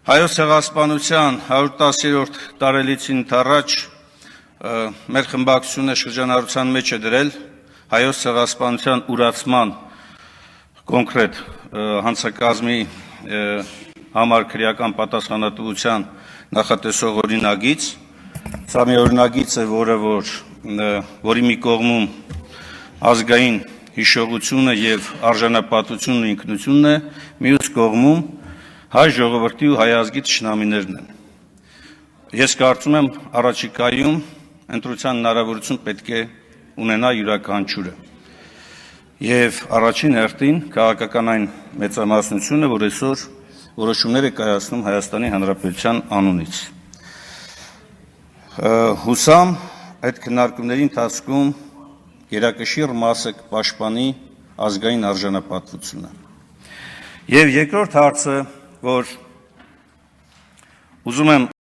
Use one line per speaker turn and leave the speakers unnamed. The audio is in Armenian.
Հայոց ցեղասպանության 110-րդ տարելիցին առաջ մեր խմբակցությունը շրջանառության մեջ է դրել հայոց ցեղասպանության ուրացման կոնկրետ հանցակազմի համար քրեական պատասխանատվության նախատեսող օրինագիծ։ Սա մի օրինագիծ է, որի մի կողմում ազգային հիշողությունը եւ արժանապատվությունն ու ինքնությունն է, մյուս կողմում հայ ժողովրդի ու հայ ազգի թշնամիներն են։ Ես կարծում եմ առաջիկայում ընտրության հնարավորություն պետք է ունենա յուրաքանչյուրը եւ առաջին հերթին քաղաքական այն մեծամասնությունը, որ այսօր որոշումներ է կայացնում Հայաստանի Հանրապետության անունից։ Հուսամ այդ քննարկումների ընթացքում գերակշիռ մասը կպաշտպանի ազգային արժանապատվությունը։ Եվ երկրորդ հարցը, որ ուզում եմ